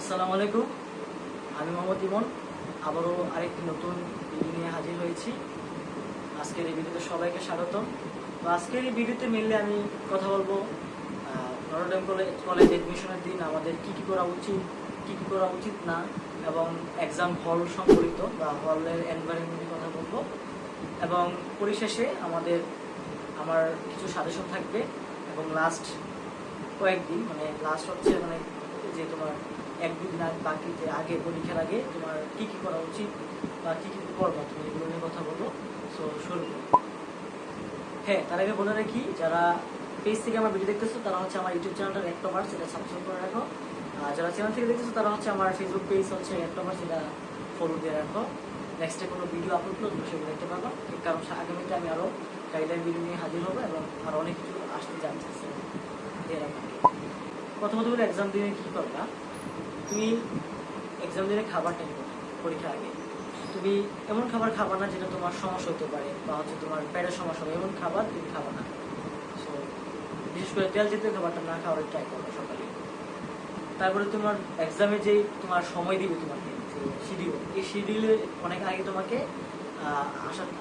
আসসালামু আলাইকুম, আমি মোহাম্মদ ইমন আবারও আরেকটি নতুন ভিডিও নিয়ে হাজির হয়েছি। আজকের এই ভিডিওতে সবাইকে স্বাগতম। তো আজকের এই ভিডিওতে মেনলি আমি কথা বলবো নটরডেম কলেজ এডমিশনের দিন আমাদের কি করা উচিত, কি করা উচিত না, এবং এক্সাম হল সম্পর্কিত বা হলের এনভায়রনমেন্টের কথা বলবো। এবং পরিশেষে আমার কিছু সাজেশন থাকবে। এবং লাস্ট কয়েকদিন লাস্ট হচ্ছে যে তোমার এক দুদিন বাকি, যে আগে পরীক্ষার আগে তোমার কি করা উচিত বা কি করবা তুমি, এগুলো নিয়ে কথা বলবো। সো শুরু করি। হ্যাঁ, তার আগে বলে রাখি, যারা পেজ থেকে আমার ভিডিও দেখতেছো তারা হচ্ছে আমার ইউটিউব চ্যানেলটা একটবার সেটা সাবস্ক্রাইব করে রাখো। আর যারা চ্যানেল থেকে দেখতেছো তারা হচ্ছে আমার ফেসবুক পেজ হচ্ছে একটবার সেটা ফলো দিয়ে রাখো। নেক্সটে কোনো ভিডিও আপলোড করলে তোমরা সেগুলো দেখতে পাবো, কারণ আগামীতে আমি আরও গাইডলাইন ভিডিও নিয়ে হাজির হবো এবং আরও অনেক কিছু আসতে যাচ্ছে। প্রথমত বলে এক্সাম দিনে কী করবা, তুমি এক্সাম দিনে খাবারটা নিবে পরীক্ষার আগে। তুমি এমন খাবার খাবা না যেটা তোমার সমস্যা হতে পারে বা হচ্ছে তোমার পেটের সমস্যা হবে, এমন খাবার তুমি খাবা না। সো বিশেষ করে তেল জাতীয় খাবারটা না খাওয়ার ট্রাই করবো সকালে। তারপরে তোমার এক্সামে যেই তোমার সময় দিবে তোমাকে যে শিডিউল, এই শিডিউলে অনেক আগে তোমাকে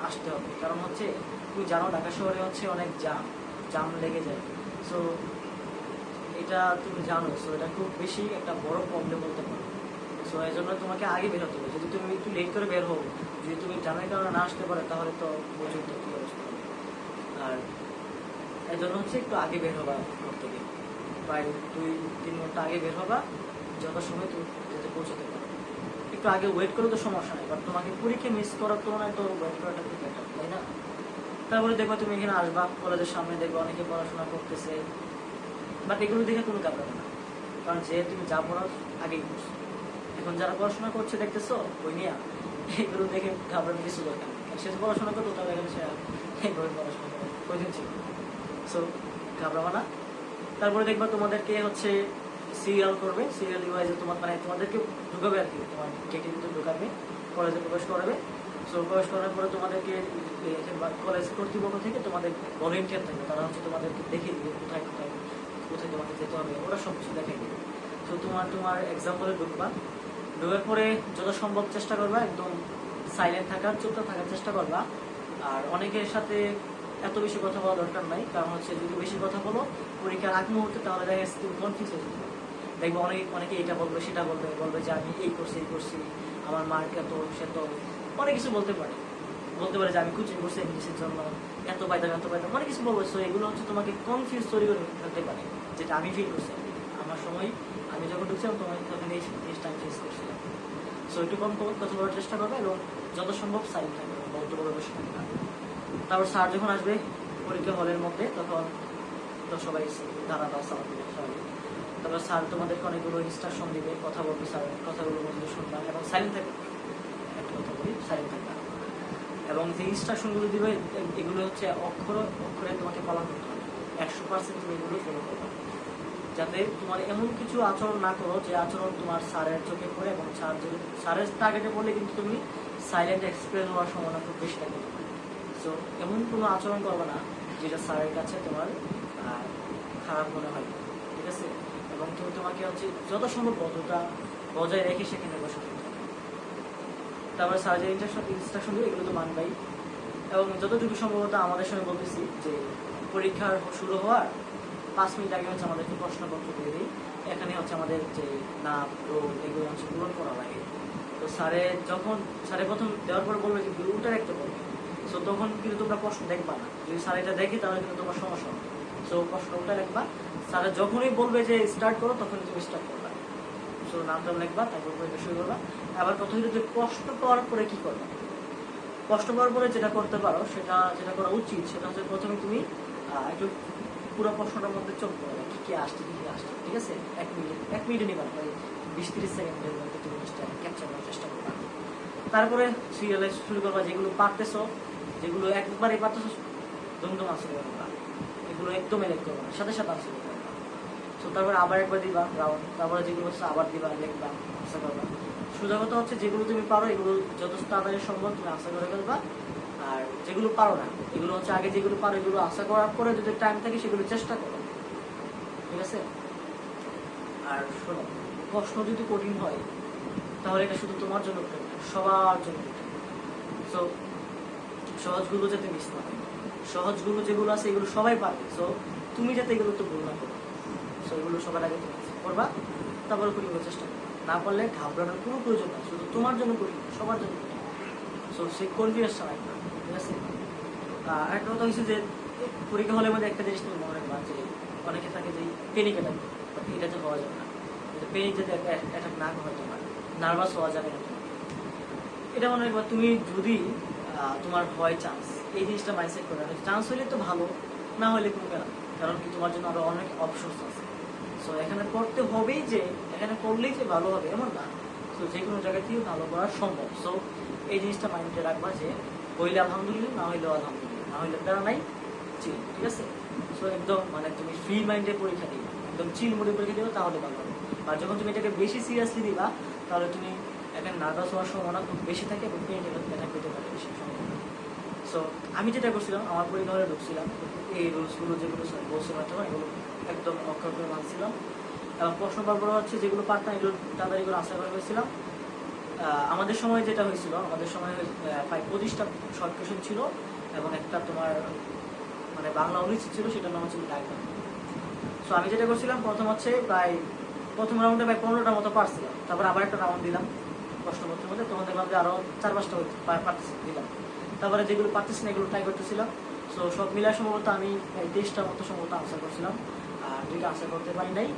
আসতে হবে। কারণ হচ্ছে তুমি জানো ঢাকা শহরে হচ্ছে অনেক জাম লেগে যায়। সো এটা তুমি জানো, সো এটা খুব বেশি একটা বড় প্রবলেম বলতে পারো। সো এই জন্য তোমাকে আগে বের হতে হবে। যদি তুমি একটু লেট করে বের হও, যদি তুমি জানার কারণে না আসতে পারো, তাহলে তো পর্যন্ত কি অবস্থা হবে। আর এই জন্য হচ্ছে একটু আগে বের হবা ঘর থেকে, প্রায় 2-3 ঘন্টা আগে বের হবা, যত সময় তুমি যেতে পৌঁছাতে পারো। একটু আগে ওয়েট করলে তো সমস্যা নেই, বাট তোমাকে পরীক্ষা মিস করার তুলনায় তো ওয়েট করাটা খুব বেটার, তাই না? তারপরে দেখবা তুমি এখানে আসবা, কলেজের সামনে দেখবা অনেকে পড়াশোনা করতেছে, বাট এগুলো দেখে কোনো কারণ না, কারণ যে তুমি যা পড়ার আগেই করছো। এখন যারা পড়াশোনা করছে দেখতেছো বই নিয়ে, এগুলো দেখে ঘাবড়ানোর কিছু দরকার নেই। সে যে পড়াশোনা করতো তাহলে এখানে সে এইভাবে পড়াশোনা করে প্রয়োজন ছিল। সো ঘাবড়াবা না। তারপরে দেখবা তোমাদেরকে হচ্ছে সিরিয়াল করবে, সিরিয়াল ওয়াইজে তোমাদেরকে ঢুকাবে আর কি, তোমার গেটে কিন্তু ঢুকাবে, কলেজে প্রবেশ করাবে। সো প্রবেশ করার পরে তোমাদেরকে কলেজ কর্তৃপক্ষ থেকে তোমাদের ভলেন্টিয়ার থাকবে, তারা হচ্ছে তোমাদেরকে দেখিয়ে দিবে কোথায় কোথায় কোথায় তোমাকে যেতে হবে, ওরা সব কিছু দেখাই দিবে। তো তোমার এক্সাম হলে ঢুকবার পরে যত সম্ভব চেষ্টা করবা একদম সাইলেন্ট থাকার, চুপচাপ থাকার চেষ্টা করবা। আর অনেকের সাথে এত বেশি কথা বলা দরকার নাই, কারণ হচ্ছে যদি বেশি কথা বলো পরীক্ষার আগ মুহূর্তে, তাহলে দেখা যাচ্ছে তুমি কনফিউজ হয়ে যাবে। দেখবো অনেকে এটা বলবে সেটা বলবে যে আমি এই করছি, আমার মার্ক এত, সে তো অনেক কিছু বলতে পারে যে আমি কোচিং করছি ইংলিশের জন্য, এত পাইতাম অনেক কিছু বলবো। সো এগুলো হচ্ছে তোমাকে কনফিউজ তৈরি করে ফেলতে পারে, যেটা আমি ফিল করছি। আমার সময় আমি যখন ঢুকছিলাম তোমাকে তখন এই জিনিসটা আমি ফেস করছিলাম। সো একটু কম কথা বলার চেষ্টা করবে এবং যত সম্ভব সাইড থাকবে, বলতে বসে থাকবে। তারপর স্যার যখন আসবে পরীক্ষা হলের মধ্যে, তখন তো সবাই দাঁড়াবা, সালাম দিবে সবাই। তারপর স্যার তোমাদেরকে অনেকগুলো ইনস্ট্রাকশন দিবে, কথা বলবে, স্যার কথাগুলো মধ্যে শুনবা এবং সাইলেন্ট থাকবে। একটা কথা বলি, সাইলেন্ট থাকবে। এবং যে ইনস্ট্রাকশনগুলো দিবে এগুলো হচ্ছে অক্ষরে তোমাকে পালন করতে হবে। 100% তুমি এগুলো ফলো করবে, যাতে তোমার এমন কিছু আচরণ না করো যে আচরণ তোমার স্যারের চোখে পড়ে, এবং স্যারের টার্গেটে পড়লে কিন্তু তুমি সাইলেন্ট এক্সপ্রেস হওয়ার সম্ভাবনা খুব বেশি থাকে। সো এমন কোনো আচরণ করবে না যেটা স্যারের কাছে তোমার খারাপ মনে হয়, ঠিক আছে? এবং তোমাকে হচ্ছে যত সম্ভব ভদ্রতা বজায় রেখে সেখানে বসে থাকতে হবে। তারপরে স্যার যে ইনস্ট্রাকশন দিবে এগুলো তো মানবাই। এবং যতটুকু সম্ভবত আমাদের সঙ্গে বলতেছি যে পরীক্ষার শুরু হওয়ার 5 মিনিট আগে হচ্ছে আমাদেরকে প্রশ্নপত্র দিয়ে দিই। এখানে হচ্ছে আমাদের যে নাম, রোল এগুলো হচ্ছে পূরণ করা লাগে। তো স্যারে প্রথম দেওয়ার পরে বলবে যে উল্টা রাখতে বলবে। সো তখন কিন্তু তোমরা প্রশ্ন দেখবা না, যদি স্যার এটা দেখে তাহলে কিন্তু তোমার সমস্যা হবে। সো প্রশ্ন উল্টা লিখবা, স্যারে যখনই বলবে যে স্টার্ট করো তখন তুমি স্টার্ট করবা। সো নামটা লিখবা, তারপর পরীক্ষা শুরু করবা। আবার প্রথমে যদি প্রশ্ন পাওয়ার পরে কি করবা, প্রশ্ন পাওয়ার পরে যেটা করতে পারো, যেটা করা উচিত সেটা হচ্ছে প্রথমে তুমি একটু পুরো প্রশ্নটার মধ্যে চোখ পড়বে, কি আসছে, ঠিক আছে? 1 মিনিটে নিবা, 20-30 সেকেন্ডের মধ্যে তুমি ক্যাপচার করার চেষ্টা করবা। তারপরে সিরিয়ালাইজ শুরু করবা, যেগুলো পারতেছো, যেগুলো একবারই পারতেছো দমদম আনসার করবা, এগুলো একদমই লেখ করবা না, সাথে আনসার করবা। তো তারপরে আবার একবার দিবা রাউন্ড, তারপরে যেগুলো হচ্ছে আবার দিবা, লিখবা, আনসার করবা। সোজা কথা হচ্ছে যেগুলো তুমি পারো এগুলো যত তাড়াতাড়ি সম্ভব তুমি আনসার করে ফেলবা। আর যেগুলো পারো না এগুলো হচ্ছে আগে যেগুলো পারো এগুলো আশা করার পরে যদি টাইম থাকে সেগুলো চেষ্টা করো, ঠিক আছে? আর শোনো, প্রশ্ন যদি কঠিন হয় তাহলে এটা শুধু তোমার জন্য কঠিন না, সবার জন্য কঠিন। সো সহজগুলো যাতে মিস না হয়, সহজগুলো যেগুলো আছে এগুলো সবাই পারবে। সো তুমি যাতে এগুলো তো ভুল না করো, সো এগুলো সবার আগে তুমি করবা, তারপরে কঠিন চেষ্টা করবা। না পারলে ঘাবড়ানোর কোনো প্রয়োজন নেই, শুধু তোমার জন্য কঠিন, সবার জন্য কঠিন। সো সেই কনফিডেন্সটা রাখবে, ঠিক আছে? একটা কথা হচ্ছে যে পরীক্ষা হলের মধ্যে একটা জিনিস তুমি মনে রাখবা যে অনেকে থাকে যে পেনিক অ্যাটাক, বাট এটা তো হওয়া যাবে না। পেনিক যাতে অ্যাটাক না হয়, তোমার নার্ভাস হওয়া যাবে না। এটা মনে রাখবা, তুমি যদি তোমার হয় চান্স, এই জিনিসটা মাইন্ডসেট করে রাখো, চান্স হলে তো ভালো, না হলে কোনো কেন, কারণ কি তোমার জন্য আরো অনেক অপশনস আছে। সো এখানে পড়তে হবেই যে এখানে পড়লেই যে ভালো হবে এমন না, সো যে কোনো জায়গা থেকে ভালো করা সম্ভব। সো এই জিনিসটা মাইন্ডে রাখবা যে হইলে আলহামদুলিল্লাহ, না হইলেও আলহামদুলিল্লাহ, না হইলে প্যারা নাই, চিল, ঠিক আছে? সো একদম মানে তুমি ফ্রি মাইন্ডে পরীক্ষা দিবা, একদম চিল মোডে পরীক্ষা দিবা, তাহলে ভালো হবে। আর যখন তুমি এটাকে বেশি সিরিয়াসলি দিবা তাহলে তুমি এখানে নার্ভাস হওয়ার সম্ভাবনা খুব বেশি থাকে এবং পেন অ্যাটাক পেতে পারে বেশি সম্ভাবনা। সো আমি যেটা করছিলাম, আমার পরীক্ষা হলে ঢুকছিলাম, এই রুলসগুলো যেগুলো বলছিলাম তখন এগুলো একদম অক্ষর করে মানছিলাম, এবং প্রশ্ন পারবো হচ্ছে যেগুলো পারতাম এগুলো তাড়াতাড়ি করে আশা করে হয়েছিলাম। আমাদের সময় যেটা হয়েছিল, আমাদের সময় প্রায় 25টা শর্ট কোয়েশন ছিল এবং একটা তোমার মানে বাংলা অনুচ্ছেদ ছিল, সেটার নাম হচ্ছে ডায়াগ্রাম। সো আমি যেটা করছিলাম, প্রথম রাউন্ডে প্রায় 15টার মতো পারছিলাম, তারপর আবার একটা রাউন্ড দিলাম প্রশ্নপত্রের মধ্যে, তখন দেখলাম যে আরো 4-5টা পারতেছি দিলাম, তারপরে যেগুলো পারতেছি না এগুলো ট্রাই করতেছিলাম। সো সব মিলায় সম্ভবত আমি 23টার মতো সম্ভবত আনসার করছিলাম, আর 2টা আনসার করতে পারি নাই,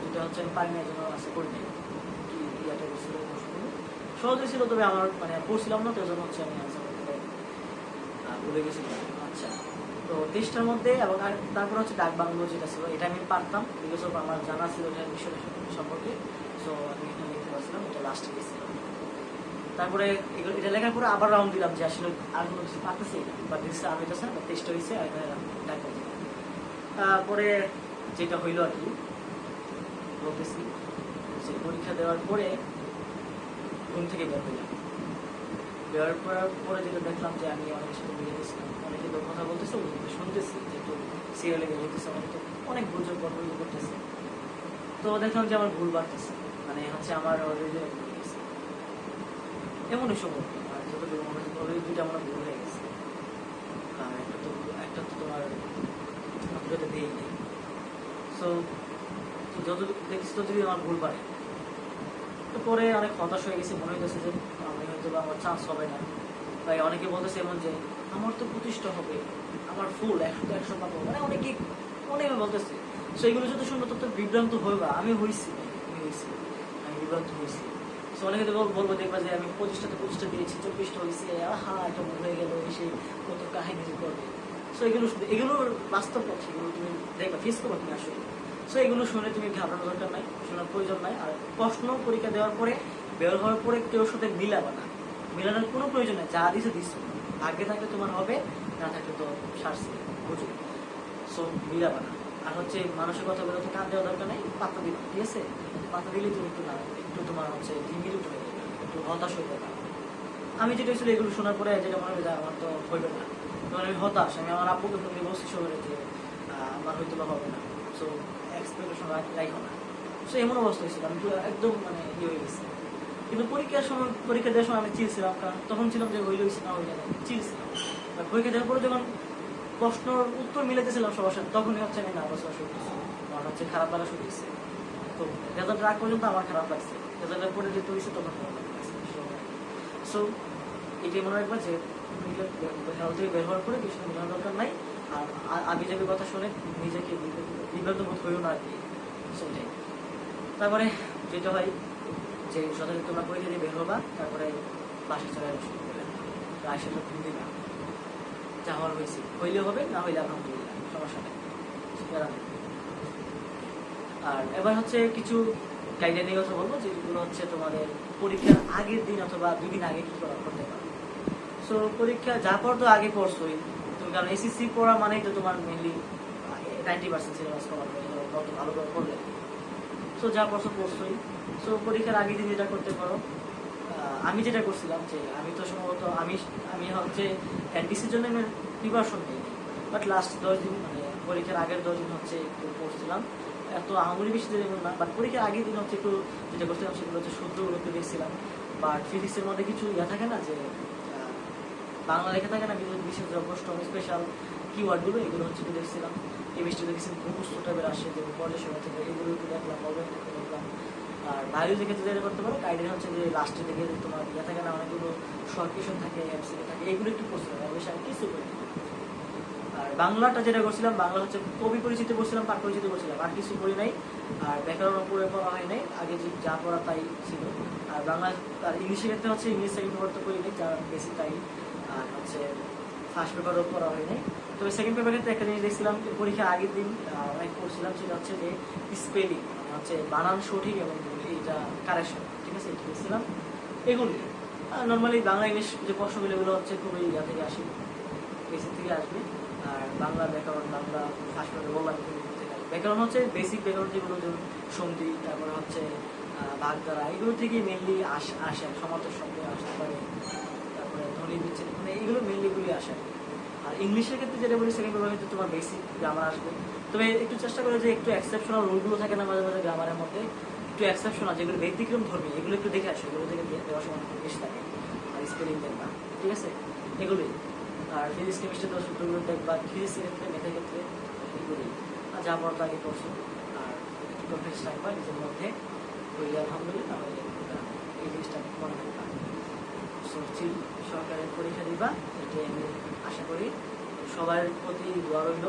2টা হচ্ছে আমি পারি না, এই জন্য আনসার করি নাই। ইয়াটা করছিল সহজই ছিল, তবে আমার মানে পড়ছিলাম না, তো এই জন্য হচ্ছে আমি আনসার করতে পারি ভুলে গেছিলাম। আচ্ছা, তো 23টার মধ্যে এবং তারপর হচ্ছে ডাক বাংলো যেটা ছিল, এটা আমি পারতাম, বিকজ অফ আমার জানা ছিল এটা বিষয় সম্পর্কে। সো আমি এখানে লিখতে পারছিলাম, এটা লাস্টে গেছিল। তারপরে এটা লেখার পরে আবার রাউন্ড দিলাম যে আসলে আর কোনো কিছু পারতেছি বা দিচ্ছে আমি তো স্যার 23টা হয়েছে, আর এখানে ডাক দিলাম। তারপরে যেটা হইলো আর কি বলতেছি, যে পরীক্ষা দেওয়ার পরে ঘুম থেকে বের হইলাম, বের করার পরে যেটা দেখলাম যে আমি অনেকের সাথে মিলে গেছিলাম, অনেকে তো কথা বলতেছে, ওগুলো শুনতেছি, যেহেতু সিরিয়ালে গেলে হইতেছে, অনেকে তো অনেক ভুল করতেছে। তো দেখলাম যে আমার ভুল বাড়তেছে, মানে হচ্ছে আমার অলরেডি এমনই সময় আর যতটুকু মনে হচ্ছে অলরেডি 2টা আমার ভুল হয়ে গেছে, আর একটা তো তোমার কম্পিউটারতে দিয়েই নেই। সো যত দেখছি ততদিন আমার ভুল বাড়ে, তো পরে অনেক হতাশ হয়ে গেছে, মনে হইতেছে যে আমি হয়তো আমার চান্স হবে না। তাই অনেকে বলতেছে এমন যে আমার তো 25টা হবে, আমার ফুল 100 পাবো, মানে অনেকে বলতেছে। সো এগুলো যদি শুনবো তত বিভ্রান্ত হইবা, আমি বিভ্রান্ত হয়েছি। সো অনেকে বলবো দেখবা যে আমি 25টা দিয়েছি, 24টা হয়েছে, একটা ভুল হয়ে গেল, এসে কত কাহিনী করবে। সো এগুলোর বাস্তব কথা, এগুলো তুমি দেখবা, ফেস করবো তুমি আসলে। সো এগুলো শুনে তুমি ঘাবড়ানোর দরকার নাই, শোনার প্রয়োজন নাই। আর প্রশ্ন পরীক্ষা দেওয়ার পরে বের হওয়ার পরে কেউ সাথে মিলাবা না, মিলানোর কোনো প্রয়োজন নেই, যা দিছে দিচ্ছে, ভাগ্যে থাকলে তোমার হবে, না থাকলে তো সারছে, বুঝো। সো মিলাবা না। আর হচ্ছে মানুষের কথা বলে তো কান দেওয়া দরকার নেই, পাতা দিবে, ঠিক আছে? পাতা দিলে তুমি একটু তোমার হচ্ছে ডিমিট উঠে যাবে, একটু হতাশ হয়ে যাবে। আমি যেটা হয়েছিল এগুলো শোনার পরে যেটা মনে হয় আমার তো হইবে না, তখন আমি হতাশ। আমি আমার আব্বুকে ফোন দিয়ে বলছি শহরে যে আমার হয়তো বা হবে না, সো এক্সপেকটেশন রাখো না। সো এমন অবস্থা হয়েছিল, আমি একদম মানে হয়ে গেছি। কিন্তু পরীক্ষা দেওয়ার সময় আমি চিলছিলাম, কারণ তখন ছিলাম যে হইলে হয়েছে, না হইলে না, চিলছিলাম। পরীক্ষা দেওয়ার পরে যখন প্রশ্নর উত্তর মিলাইতেছিলাম সবার সাথে, তখনই হচ্ছে আমি নার্ভাস হওয়া শুরু করছি, আমার হচ্ছে খারাপ লাগা শুরু হয়েছে। তো রেজাল্ট রাগ পর্যন্ত আমার খারাপ লাগছে, রেজাল্টের পরে যেতে হয়েছে তখন খারাপ লাগছে। সো এটাই মনে রাখবা যে হেলথ থেকে বের হওয়ার পরে কিছু মেলানোর দরকার নাই। আর আগে যাবে কথা শুনে নিজেকে বিভ্রান্ত বোধ হইও না আর কি, সেটাই। তারপরে যেটা হয় যে সকালে তোমরা পরীক্ষা দিয়ে বের হবা, তারপরে বাসে চলে আসা শুরু করলে আইসাটা ঘুম দিবা, যা হওয়ার হয়েছে, হইলে হবে, না হইলে আলহামদুলিল্লাহ, সমস্যা নেই। আর এবার হচ্ছে কিছু গাইডলাইনের কথা বলবো, যেগুলো হচ্ছে তোমাদের পরীক্ষার আগের দিন অথবা 2 দিন আগে কি করতে পারো। সো পরীক্ষা যা পড়তো আগে পড়ছোই তুমি, কারণ এসএসসি পড়া মানেই তো তোমার মেনলি 90% সিলেবাস কভার করে কত ভালো করে পড়লে। সো যা পড়ছোই। সো পরীক্ষার আগের দিন যেটা করতে পারো, আমি যেটা করছিলাম যে আমি তো সম্ভবত আমি হচ্ছে এনটিসির জন্য প্রিপারেশন নিই, বাট লাস্ট 10 দিন মানে পরীক্ষার আগের 10 দিন হচ্ছে একটু পড়ছিলাম, এত আঙুলি বেশি দেরি না, বাট পরীক্ষার আগের দিন হচ্ছে একটু যেটা করছিলাম সেগুলো হচ্ছে সূত্রগুলো একটু দেখছিলাম। বাট ফিজিক্সের মধ্যে কিছু ইয়া থাকে না, যে বাংলা লেখা থাকে না, বিশেষ প্রশ্ন স্পেশাল কিওয়ার্ডগুলো, এগুলো হচ্ছে একটু দেখছিলাম। কেমিস্ট্রি দেখেছি মুখস্থ টাইপের আসে, যে পর্যায় সময় থেকে এগুলো একটু দেখলাম, অর্গানিক দেখলাম। আর বায়োলজির ক্ষেত্রে যেটা করতে পারো, আইডিয়া হচ্ছে যে লাস্টে থেকে তোমার ইয়া থাকে না, অনেকগুলো শর্ট কোয়েশন থাকে, এমসিকিউ থাকে, এগুলো একটু করছিলাম, আর বেশি আমি কিছু করি। আর বাংলাটা যেটা করছিলাম, বাংলা হচ্ছে কবি পরিচিতি করছিলাম, পাঠ পরিচিতি করছিলাম, আর কিছু করি নাই। আর ব্যাকরণ পড়ে পড়া হয় নাই, আগে যে যা পড়া তাই ছিল। আর বাংলা আর ইংলিশের ক্ষেত্রে হচ্ছে ইংলিশ সেকেন্ড পেপার তো করি নাই, যা বেশি তাই। আর হচ্ছে ফার্স্ট পেপারও পড়া হয় নাই। তবে সেকেন্ড পেপারের ক্ষেত্রে একটা জিনিস দেখছিলাম, পরীক্ষার আগের দিন অনেক পড়ছিলাম, সেটা হচ্ছে যে স্পেলিং, মানে হচ্ছে বানান সঠিক এবং এইটা কারেকশন, ঠিক আছে, এটা দেখছিলাম। এগুলি নর্মালি বাংলা ইংলিশ যে প্রশ্নগুলো, এগুলো হচ্ছে খুবই ইয়া থেকে আসে, বেসিক থেকে আসবে। আর বাংলা ব্যাকরণ, বাংলা ফার্স্ট পেপারে বললাম থেকে আসবে। ব্যাকরণ হচ্ছে বেসিক ব্যাকরণ যেগুলো, যেমন সন্ধি, তারপরে হচ্ছে বাগধারা, এগুলো থেকে মেনলি আসে, সমার্থক শব্দ আসতে পারে, তারপরে ধ্বনি বিচ্ছেদ, মানে এইগুলো মেনলি এগুলি আসে। আর ইংলিশের ক্ষেত্রে যেটা বলি, সেকেন্ড পেপারের ক্ষেত্রে তোমার বেসিক গ্রামার আসবে। তবে একটু চেষ্টা করে যে একটু এক্সেপশনাল রুলগুলো থাকে না মাঝে মাঝে গ্রামারের মধ্যে, একটু এক্সেপশনাল যেগুলো ব্যতিক্রম ধর্মী, এগুলো একটু দেখে আসো, এগুলো থেকে দেওয়ার সময় খুব বেশি থাকে। আর স্পেলিং দেখবা, ঠিক আছে, এগুলোই। আর ফিজিক্স কেমিস্ট্রি তো সূত্রগুলো দেখবা, ফিজিক্সের ক্ষেত্রে, ম্যাথের ক্ষেত্রে, এগুলোই। আর যা পড়তো আগে করছো, আর একটু কনফিডেন্স রাখবা নিজের মধ্যে, হইলে আলহামদুলিল্লাহ, তাহলে এই জিনিসটা মনে রাখবা। সরকারের পরীক্ষা দিবা, এটাই আমি আশা করি। সবার প্রতি দোয়া রইল।